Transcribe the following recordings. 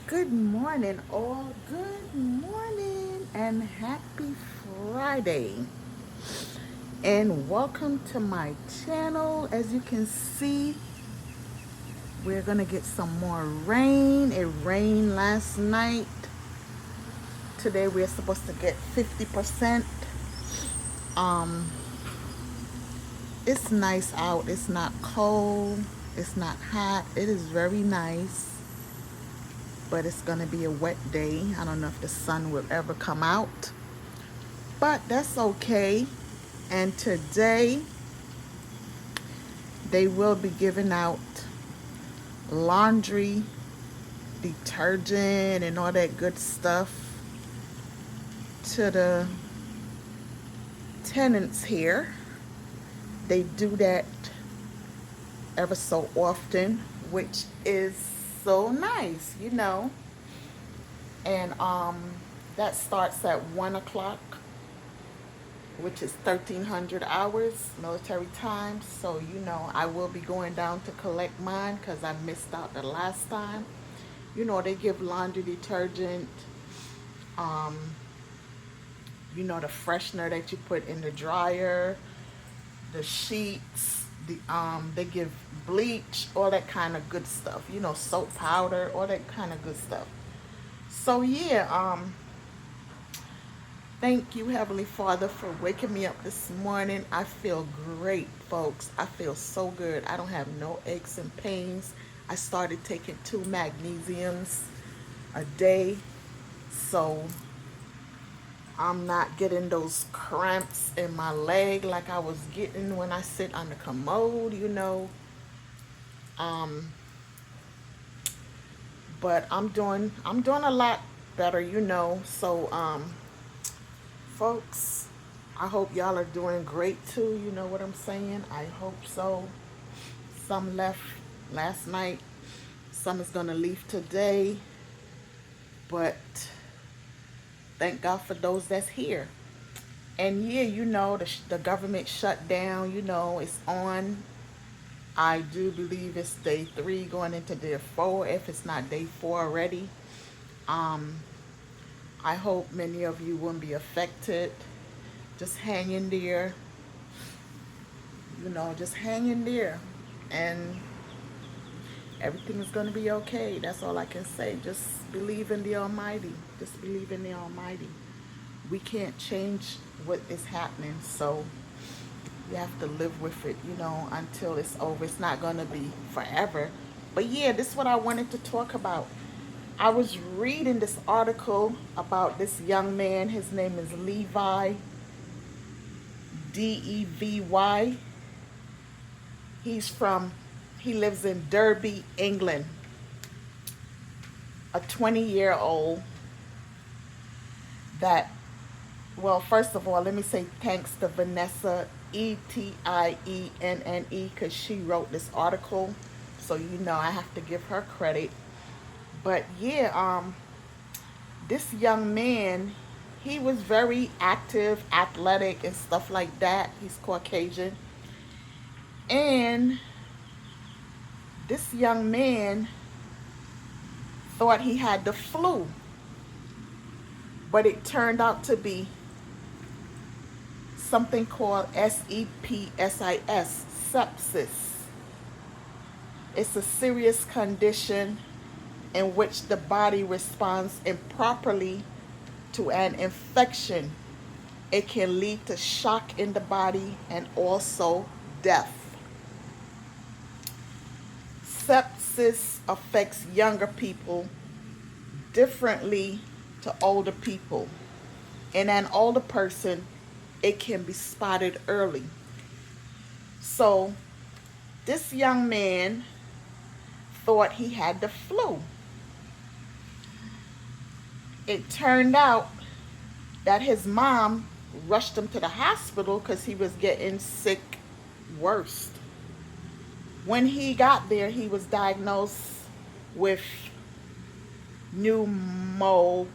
Good morning, all. Good morning and happy Friday. And welcome to my channel. As you can see, we're going to get some more rain. It rained last night. Today we're supposed to get 50%. Um, it's nice out. It's not cold. It's not hot. It is very nice. But it's going to be a wet day. I don't know if the sun will ever come out. But that's okay. And today they will be giving out laundry detergent and all that good stuff to the tenants here. They do that ever so often, which is so nice. And that starts at 1 o'clock, which is 1300 hours military time. So I will be going down to collect mine because I missed out the last time. They give laundry detergent, um the freshener that you put in the dryer, the sheets, they give bleach, all that kind of good stuff, soap powder, all that kind of good stuff. So yeah, thank you, Heavenly Father, for waking me up this morning. I feel great, folks. I feel so good. I don't have no aches and pains. I started taking 2 magnesiums a day, so I'm not getting those cramps in my leg like I was getting when I sit on the commode. Um, but I'm doing a lot better. So folks, I hope y'all are doing great too. You know what I'm saying? I hope so. Some left last night, some is gonna leave today, but thank God for those that's here. And yeah, the government shut down. It's on. I do believe it's day 3 going into day 4, if it's not day 4 already. Um, I hope many of you won't be affected. Just hang in there. Just hang in there. And everything is going to be okay. That's all I can say. Just believe in the Almighty. Just believe in the Almighty. We can't change what is happening, so you have to live with it, until it's over. It's not going to be forever. But yeah, this is what I wanted to talk about. I was reading this article about this young man. His name is Levi, Devy. He lives in Derby, England. A 20-year-old that, well, first of all, let me say thanks to Vanessa, Etienne, because she wrote this article. So I have to give her credit. But yeah, this young man, he was very active, athletic, and stuff like that. He's Caucasian. And this young man thought he had the flu, but it turned out to be something called sepsis, sepsis. It's a serious condition in which the body responds improperly to an infection. It can lead to shock in the body and also death. Sepsis affects younger people differently to older people. In an older person, it can be spotted early. So this young man thought he had the flu. It turned out that his mom rushed him to the hospital because he was getting sick worse. When he got there, he was diagnosed with pneumococcal,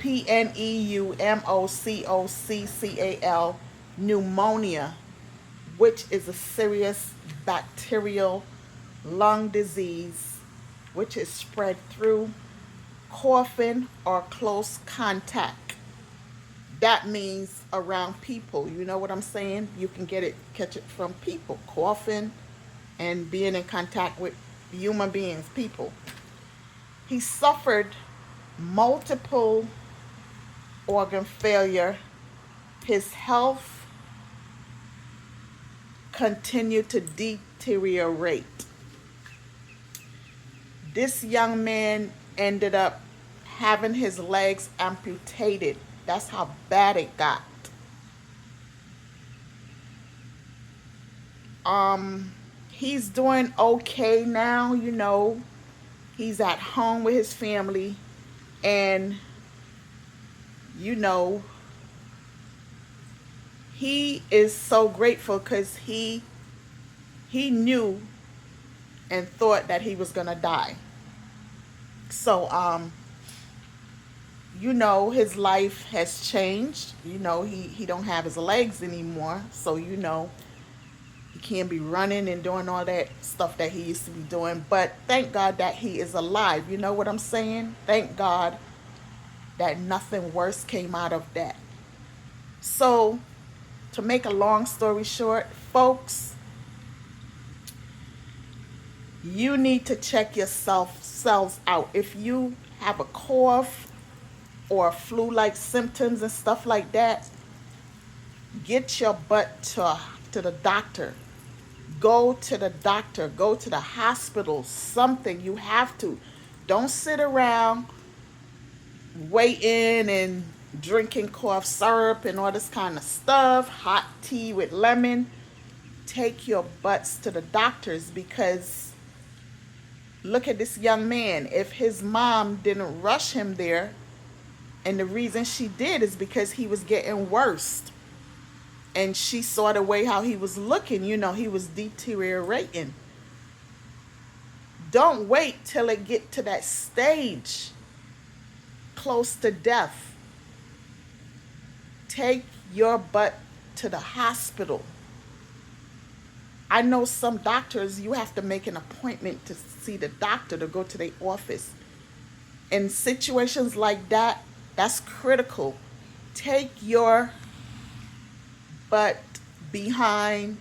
pneumococcal, pneumonia, which is a serious bacterial lung disease which is spread through coughing or close contact. That means around people. You know what I'm saying? You can catch it from people, coughing and being in contact with human beings, people. He suffered multiple organ failure. His health continued to deteriorate. This young man ended up having his legs amputated. That's how bad it got. He's doing okay now, you know. He's at home with his family, and you know, he is so grateful because he knew and thought that he was gonna die. So you know, his life has changed. You know, he don't have his legs anymore, so you know, he can't be running and doing all that stuff that he used to be doing. But thank God that he is alive. You know what I'm saying? Thank God that nothing worse came out of that. So, to make a long story short, folks, you need to check yourselves out. If you have a cough or flu-like symptoms and stuff like that, get your butt to the doctor. Go to the doctor. Go to the hospital. Something. You have to. Don't sit around waiting and drinking cough syrup and all this kind of stuff. Hot tea with lemon. Take your butts to the doctors, because look at this young man. If his mom didn't rush him there, and the reason she did is because he was getting worse. And she saw the way how he was looking, you know, he was deteriorating. Don't wait till it get to that stage, close to death. Take your butt to the hospital. I know some doctors, you have to make an appointment to see the doctor, to go to their office. In situations like that, that's critical. Take your butt behind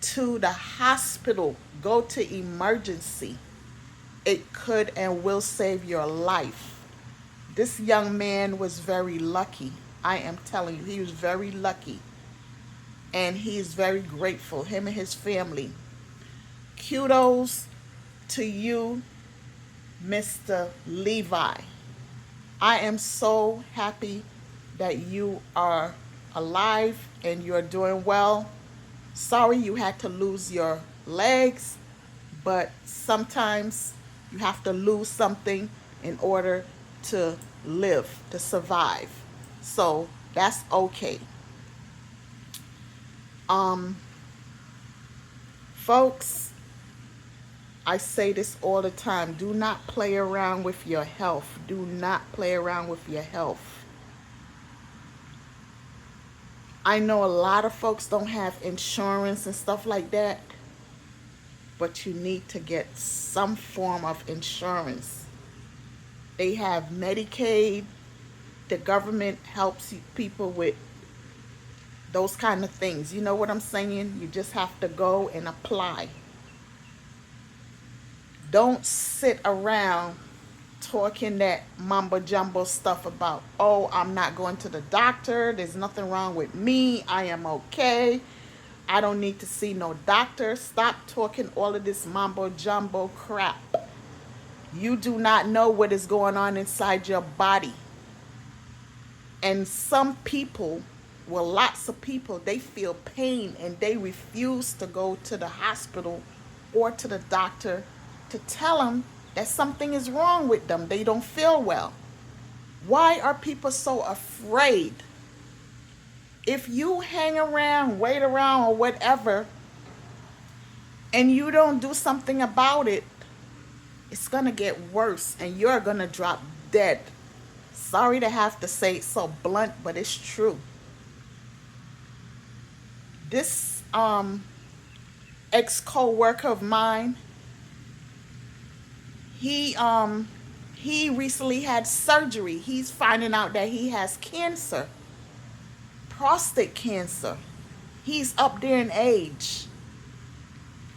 to the hospital. Go to emergency. It could and will save your life. This young man was very lucky. I am telling you, he was very lucky. And he's very grateful, him and his family. Kudos to you, Mr. Levi. I am so happy that you are alive and you're doing well. Sorry you had to lose your legs, but sometimes you have to lose something in order to live, to survive. So that's okay. Folks, I say this all the time. Do not play around with your health. Do not play around with your health. I know a lot of folks don't have insurance and stuff like that, but you need to get some form of insurance. They have Medicaid. The government helps people with those kind of things. You know what I'm saying? You just have to go and apply. Don't sit around talking that mumbo jumbo stuff about, oh, I'm not going to the doctor. There's nothing wrong with me. I am okay. I don't need to see no doctor. Stop talking all of this mumbo jumbo crap. You do not know what is going on inside your body. And some people, well, lots of people, they feel pain and they refuse to go to the hospital or to the doctor to tell them that something is wrong with them. They don't feel well. Why are people so afraid? If you hang around, wait around, or whatever, and you don't do something about it, it's going to get worse and you're going to drop dead. Sorry to have to say it so blunt, but it's true. This ex-co-worker of mine, He he recently had surgery. He's finding out that he has cancer, prostate cancer. He's up there in age,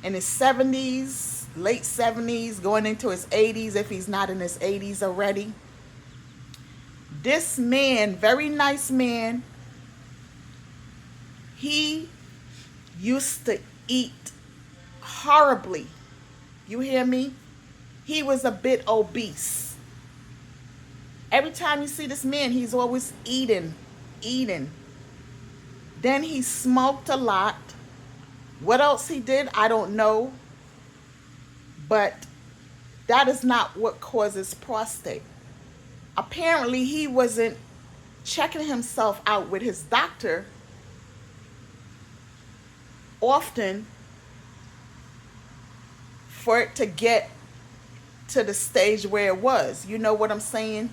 in his 70s, late 70s, going into his 80s if he's not in his 80s already. This man, very nice man, he used to eat horribly. You hear me? He was a bit obese. Every time you see this man, he's always eating, eating. Then he smoked a lot. What else he did, I don't know. But that is not what causes prostate. Apparently, he wasn't checking himself out with his doctor often for it to get to the stage where it was. You know what I'm saying?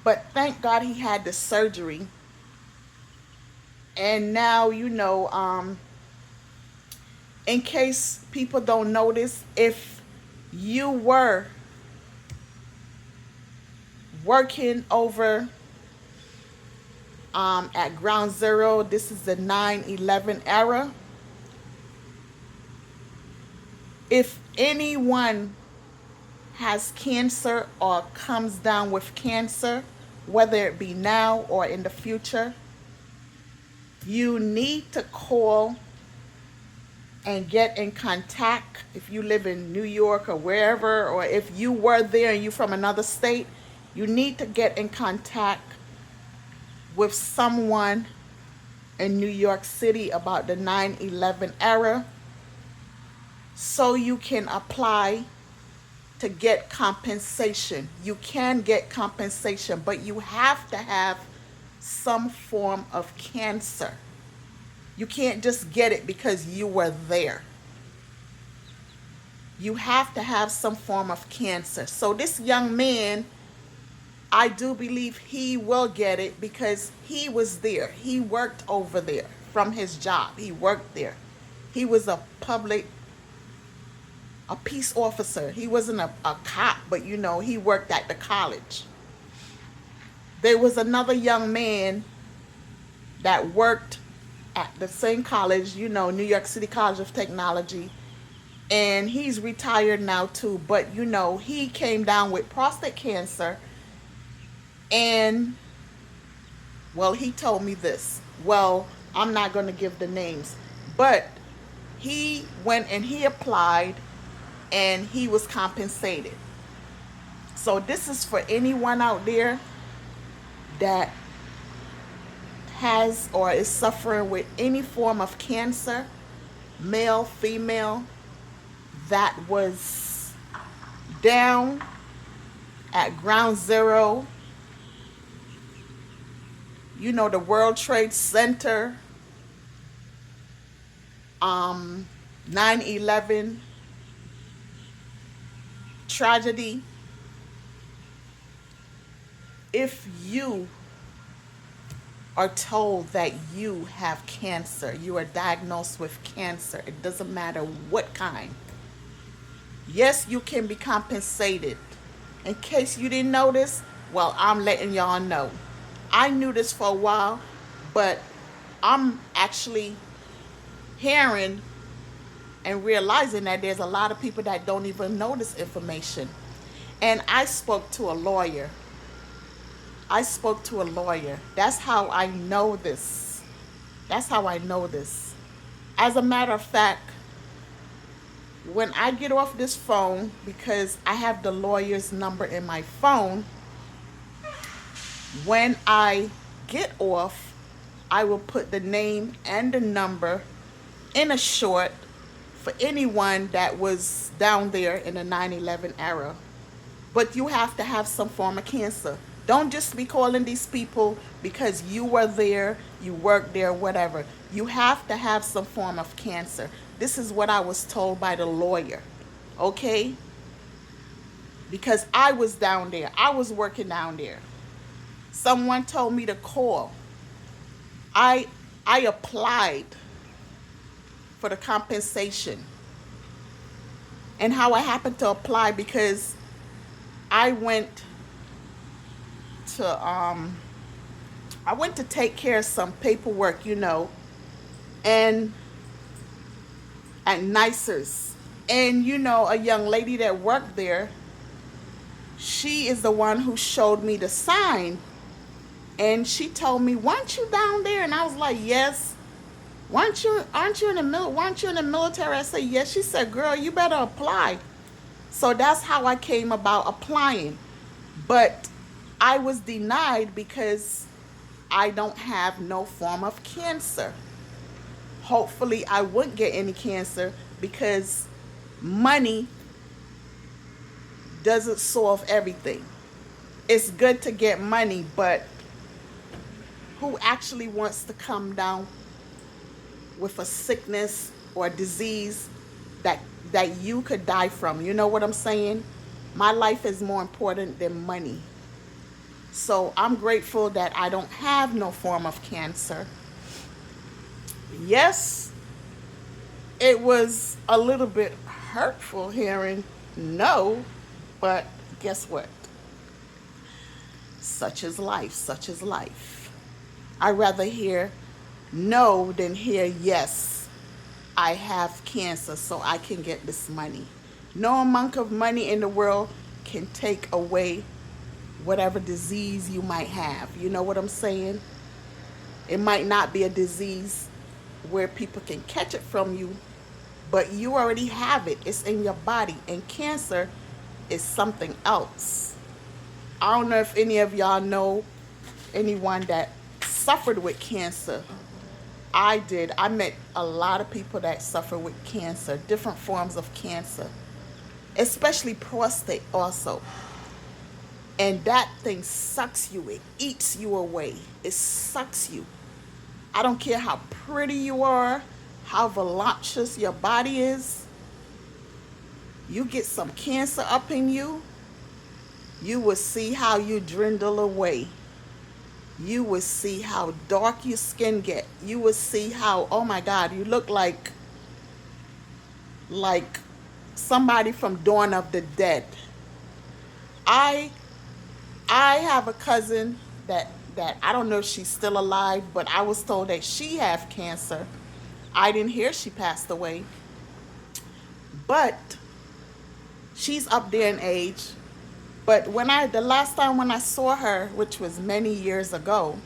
But thank God he had the surgery. And now, in case people don't notice, if you were working over at Ground Zero, this is the 9/11 era. If anyone has cancer or comes down with cancer, whether it be now or in the future, you need to call and get in contact. If you live in New York or wherever, or if you were there and you're from another state, you need to get in contact with someone in New York City about the 9/11 era so you can apply to get compensation. You can get compensation, but you have to have some form of cancer. You can't just get it because you were there. You have to have some form of cancer. So this young man, I do believe he will get it because he was there. He worked over there from his job. He worked there. He was a peace officer. He wasn't a cop, but he worked at the college. There was another young man that worked at the same college, New York City College of Technology, and he's retired now too, but he came down with prostate cancer. And well, he told me this. Well, I'm not going to give the names, but he went and he applied and he was compensated. So this is for anyone out there that has or is suffering with any form of cancer, male, female, that was down at Ground Zero, the World Trade Center, 9/11 tragedy. If you are told that you have cancer, you are diagnosed with cancer, it doesn't matter what kind. Yes, you can be compensated. In case you didn't notice, well, I'm letting y'all know. I knew this for a while, but I'm actually hearing and realizing that there's a lot of people that don't even know this information. And I spoke to a lawyer. That's how I know this. As a matter of fact, when I get off this phone, because I have the lawyer's number in my phone, when I get off, I will put the name and the number in a short for anyone that was down there in the 9/11 era. But you have to have some form of cancer. Don't just be calling these people because you were there, you worked there, whatever. You have to have some form of cancer. This is what I was told by the lawyer, okay? Because I was down there. I was working down there. Someone told me to call. I applied for the compensation. and how I happened to apply, because I went to I went to take care of some paperwork, and at Nicers. And a young lady that worked there, she is the one who showed me the sign. And she told me, "Weren't you down there?" And I was like, "Yes." Aren't you in the military? I said, "Yes." She said, "Girl, you better apply." So that's how I came about applying. But I was denied because I don't have no form of cancer. Hopefully I wouldn't get any cancer, because money doesn't solve everything. It's good to get money, but who actually wants to come down with a sickness or a disease that that you could die from? You know what I'm saying? My life is more important than money. So I'm grateful that I don't have no form of cancer. Yes, it was a little bit hurtful hearing no, but guess what? Such is life, such is life. I rather hear no than hear yes, I have cancer so I can get this money. No amount of money in the world can take away whatever disease you might have. You know what I'm saying? It might not be a disease where people can catch it from you, but you already have it. It's in your body. And cancer is something else. I don't know if any of y'all know anyone that suffered with cancer. I did. I met a lot of people that suffer with cancer, different forms of cancer, especially prostate also. And that thing sucks you. It eats you away. It sucks you. I don't care how pretty you are, how voluptuous your body is. You get some cancer up in you, you will see how you dwindle away. You will see how dark your skin get. You will see how, oh my God, you look like somebody from Dawn of the Dead. I I have a cousin that I don't know if she's still alive, but I was told that she have cancer. I didn't hear she passed away, but she's up there in age. But the last time when I saw her, which was many years ago,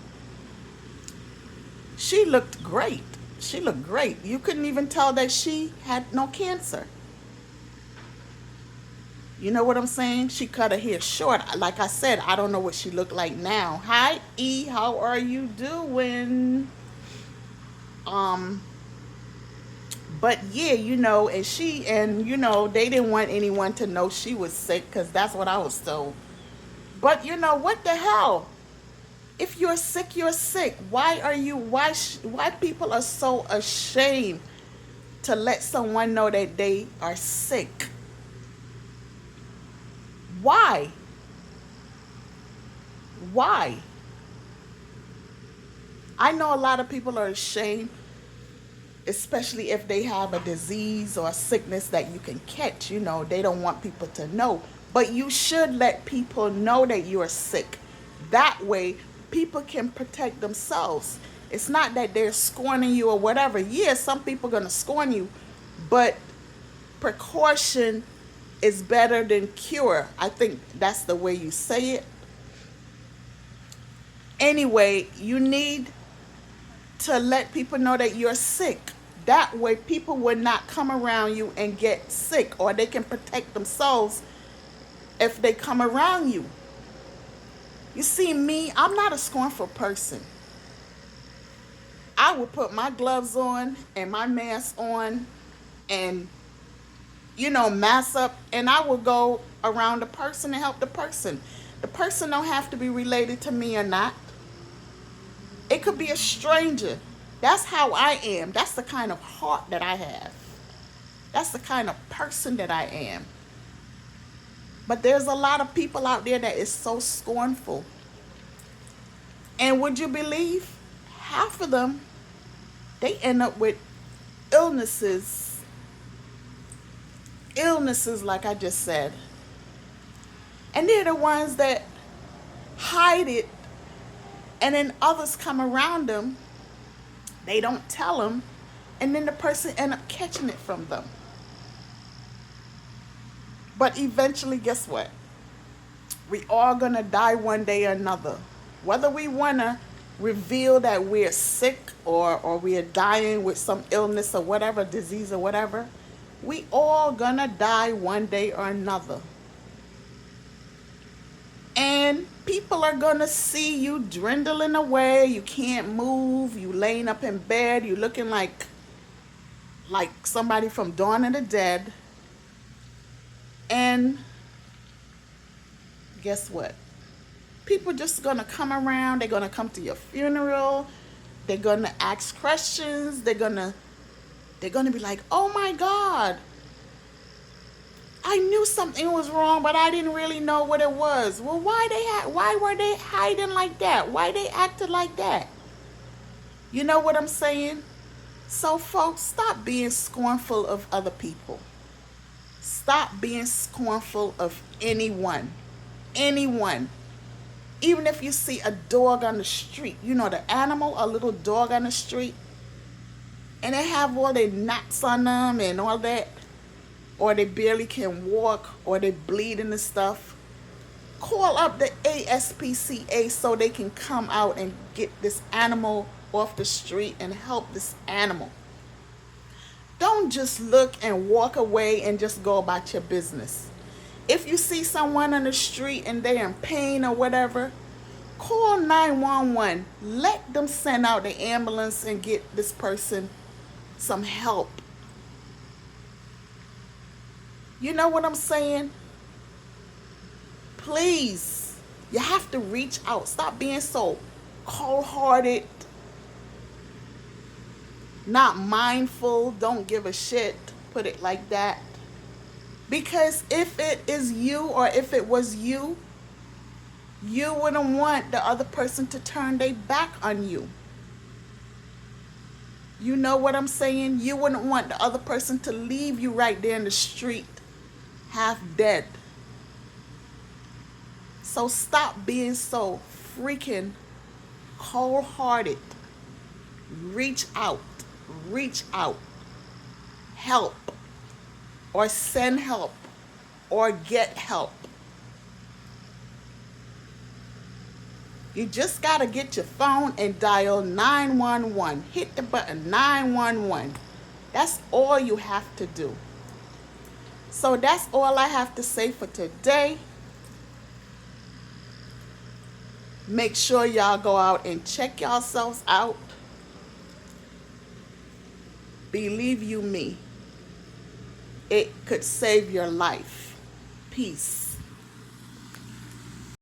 she looked great. She looked great. You couldn't even tell that she had no cancer. You know what I'm saying? She cut her hair short. Like I said, I don't know what she looked like now. Hi, E. How are you doing? Um, but yeah, and they didn't want anyone to know she was sick, because that's what I was told. But what the hell? If you're sick, you're sick. Why people are so ashamed to let someone know that they are sick? Why? Why? I know a lot of people are ashamed, especially if they have a disease or a sickness that you can catch. They don't want people to know. But you should let people know that you're sick. That way, people can protect themselves. It's not that they're scorning you or whatever. Yeah, some people are going to scorn you, but precaution is better than cure. I think that's the way you say it. Anyway, you need to let people know that you're sick. That way, people will not come around you and get sick, or they can protect themselves if they come around you. You see, me, I'm not a scornful person. I would put my gloves on and my mask on and, mask up, and I will go around the person and help the person. The person don't have to be related to me or not. It could be a stranger. That's how I am. That's the kind of heart that I have. That's the kind of person that I am. But there's a lot of people out there that is so scornful. And would you believe, half of them, they end up with illnesses illnesses, like I just said. And they're the ones that hide it, and then others come around them. They don't tell them, and then the person end up catching it from them. But eventually, guess what? We all gonna die one day or another. Whether we wanna reveal that we're sick or we are dying with some illness or whatever, disease or whatever, we all gonna die one day or another. And people are gonna see you dwindling away. You can't move. You laying up in bed. You looking like somebody from Dawn of the Dead. And guess what? People just gonna come around. They're gonna come to your funeral. They're gonna ask questions. They're gonna be like, "Oh my God, I knew something was wrong, but I didn't really know what it was." Well, why were they hiding like that? Why they acted like that? You know what I'm saying? So folks, stop being scornful of other people. Stop being scornful of anyone. Anyone. Even if you see a dog on the street, you know, the animal, a little dog on the street, and they have all their knots on them and all that, or they barely can walk, or they bleeding and stuff, call up the ASPCA so they can come out and get this animal off the street and help this animal. Don't just look and walk away and just go about your business. If you see someone on the street and they're in pain or whatever, call 911. Let them send out the ambulance and get this person some help. You know what I'm saying? Please, you have to reach out. Stop being so cold-hearted, not mindful, don't give a shit, put it like that. Because if it is you, or if it was you, you wouldn't want the other person to turn their back on you. You know what I'm saying? You wouldn't want the other person to leave you right there in the street, half dead. So stop being so freaking cold-hearted. Reach out. Reach out. Help. Or send help. Or get help. You just got to get your phone and dial 911. Hit the button 911. That's all you have to do. So that's all I have to say for today. Make sure y'all go out and check yourselves out. Believe you me, it could save your life. Peace.